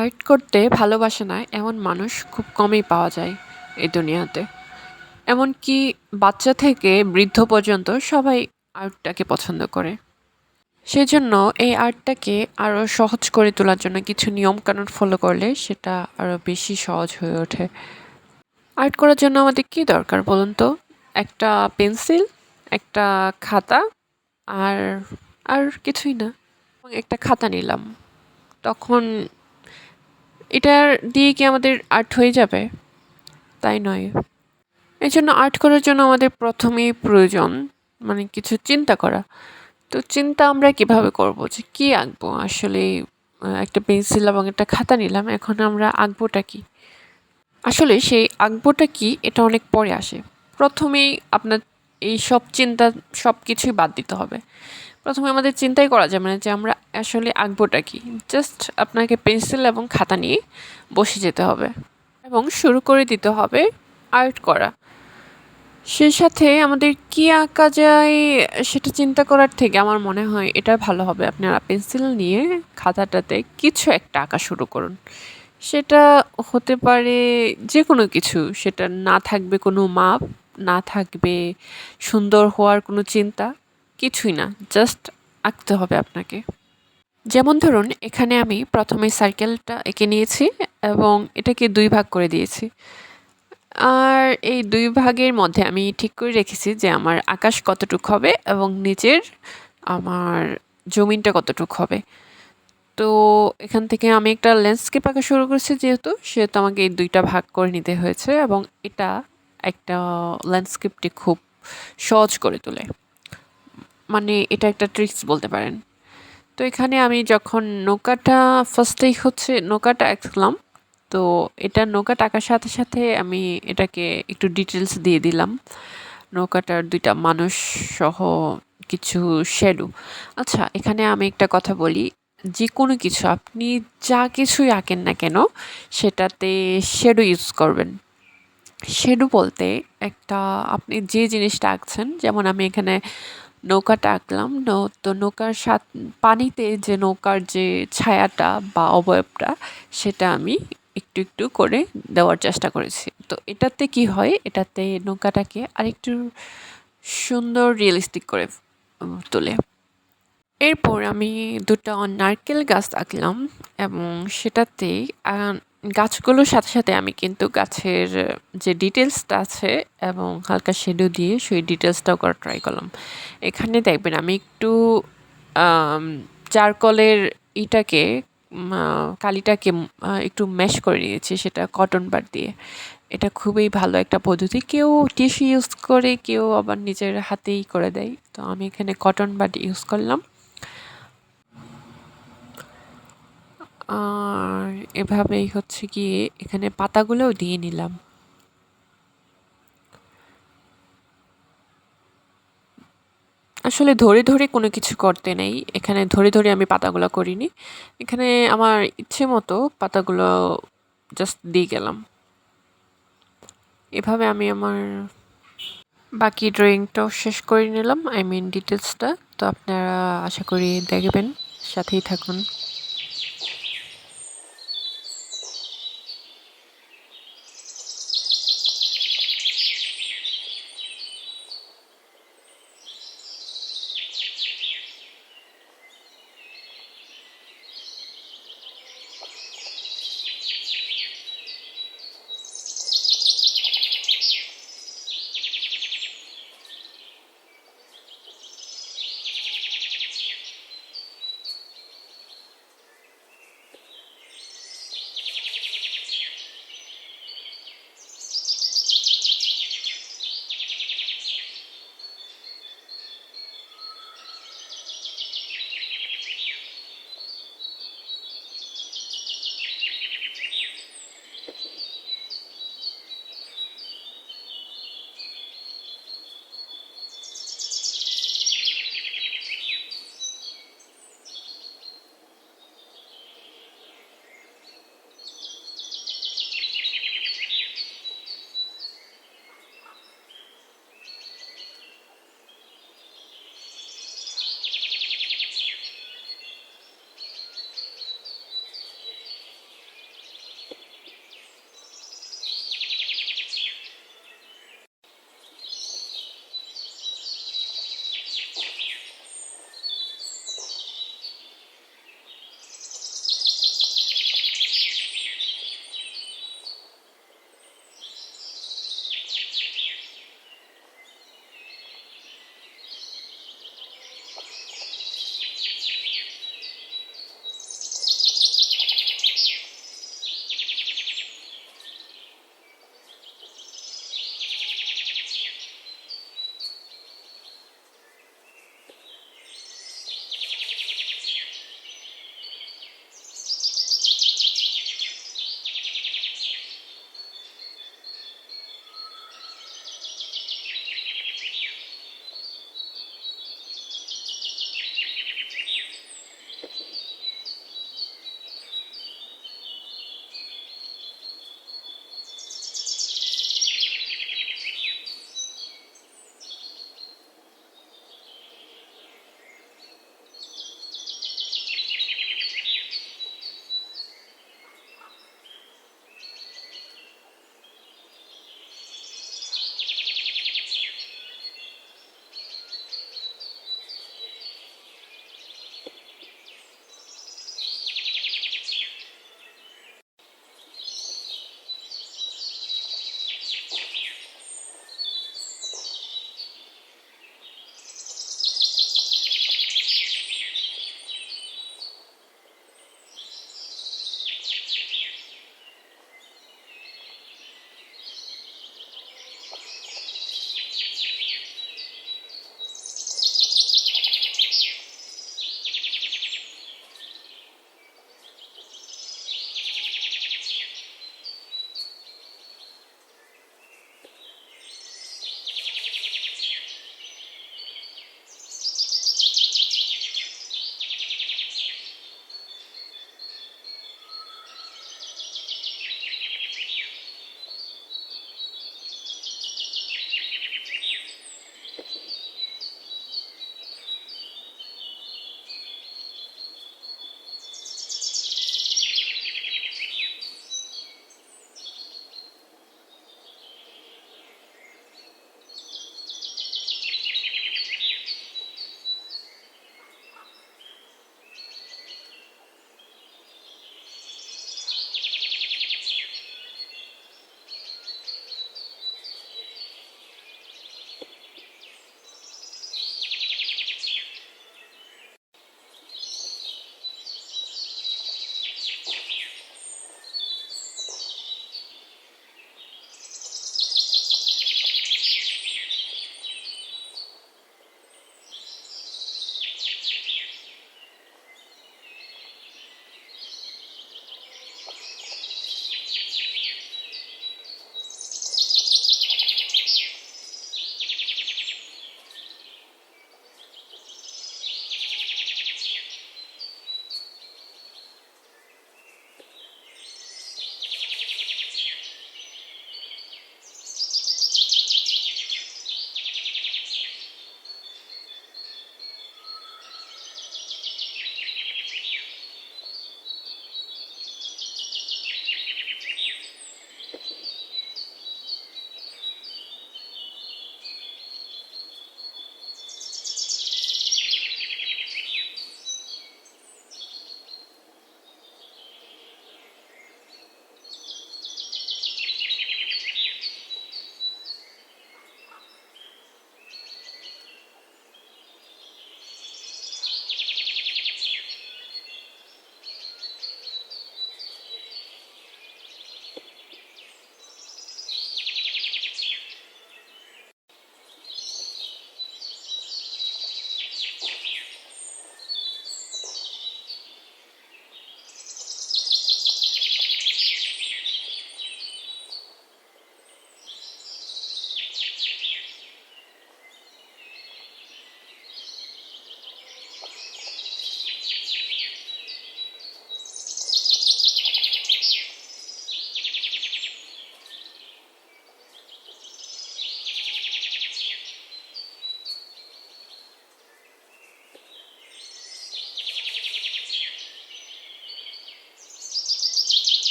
Art করতে ভালোবাসে না এমন মানুষ খুব কমই পাওয়া যায় এই দুনিয়াতে। এমনকি বাচ্চা থেকে বৃদ্ধ পর্যন্ত সবাই আর্টটাকে পছন্দ করে। সেজন্য এই আর্টটাকে আরও সহজ করে তোলার জন্য কিছু নিয়মকানুন ফলো করলে সেটা আরও বেশি সহজ হয়ে ওঠে। আর্ট করার জন্য আমাদের কী দরকার বলুন তো? একটা পেন্সিল, একটা খাতা আর আর কিছুই না। একটা খাতা নিলাম। তখন এটার দিয়ে কি আমাদের আর্ট হয়ে যাবে? তাই নয়। এজন্য আর্ট করার জন্য আমাদের প্রথমেই প্রয়োজন কিছু চিন্তা করা। তো চিন্তা আমরা কিভাবে করব যে কি আঁকবো? আসলে একটা পেন্সিল এবং একটা খাতা নিলাম। এখন আমরা আঁকবোটা কি? আসলে সেই আঁকবোটা কি এটা অনেক পরে আসে। প্রথমেই আপনার এই সব চিন্তা সবকিছুই বাদ দিতে হবে। প্রথমে আমাদের চিন্তাই করা যাবে না যে আমরা আসলে আঁকবোটা কি? জাস্ট আপনাকে পেন্সিল এবং খাতা নিয়ে বসে যেতে হবে এবং শুরু করে দিতে হবে আর্ট করা। সেই সাথে আমাদের কি আঁকা যায় সেটা চিন্তা করার থেকে আমার মনে হয় এটা ভালো হবে আপনারা পেন্সিল নিয়ে খাতাটাতে কিছু একটা আঁকা শুরু করুন। সেটা হতে পারে যেকোনো কিছু। সেটা না থাকবে কোনো মাপ, না থাকবে সুন্দর হওয়ার কোনো চিন্তা, কিছুই না। জাস্ট আঁকতে হবে আপনাকে। যেমন ধরুন এখানে আমি প্রথমে সার্কেলটা এঁকে নিয়েছি এবং এটাকে ২ ভাগ করে দিয়েছি। আর এই ২ ভাগের মধ্যে আমি ঠিক করে রেখেছি যে আমার আকাশ কতটুক হবে এবং নিচের আমার জমিনটা কতটুক হবে। তো এখান থেকে আমি একটা ল্যান্ডস্কেপ আঁকা শুরু করেছি সেহেতু আমাকে এই ২ টা ভাগ করে নিতে হয়েছে এবং এটা একটা ল্যান্ডস্কেপটি খুব সহজ করে তোলে। এটা একটা ট্রিক্স বলতে পারেন। তো এখানে আমি যখন নৌকাটা ফার্স্টেই নৌকাটা আঁকলাম। তো এটা নৌকাটা আঁকার সাথে সাথে আমি এটাকে একটু ডিটেলস দিয়ে দিলাম। নৌকাটার ২ টা মানুষ সহ কিছু শ্যাডো। আচ্ছা এখানে আমি একটা কথা বলি, যেকোনো কিছু আপনি যা কিছুই আঁকেন না কেন সেটাতে শ্যাডো ইউজ করবেন। শ্যাডো বলতে একটা আপনি যে জিনিসটা আঁকছেন যেমন আমি এখানে নৌকাটা আঁকলাম তো নৌকার পানিতে যে নৌকার যে ছায়াটা বা অবয়বটা সেটা আমি একটু একটু করে দেওয়ার চেষ্টা করেছি। তো এটাতে কি হয় এটাতে নৌকাটাকে আরেকটু সুন্দর রিয়েলিস্টিক করে তোলে। এরপর আমি ২ টা নারকেল গাছ আঁকলাম এবং সেটাতে গাছগুলোর সাথে সাথে আমি কিন্তু গাছের যে ডিটেলসটা আছে এবং হালকা শ্যাডো দিয়ে সেই ডিটেলসটাও করার ট্রাই করলাম। এখানে দেখবেন আমি একটু চারকোলের কালিটাকে একটু ম্যাশ করে নিয়েছি সেটা কটন বাড দিয়ে। এটা খুবই ভালো একটা পদ্ধতি। কেউ টিস্যু ইউজ করে, কেউ আবার নিজের হাতেই করে দেয়। তো আমি এখানে কটন বাড ইউজ করলাম। আর এভাবেই হচ্ছে গিয়ে এখানে পাতাগুলোও দিয়ে নিলাম। আসলে ধরে ধরে কোনো কিছু করতে নেই। এখানে ধরে ধরে আমি পাতাগুলো করিনি। এখানে আমার ইচ্ছে মতো পাতাগুলো জাস্ট দিয়ে গেলাম। এভাবে আমি আমার বাকি ড্রয়িংটাও শেষ করে নিলাম, ডিটেলসটা। তো আপনারা আশা করি দেখবেন, সাথেই থাকুন।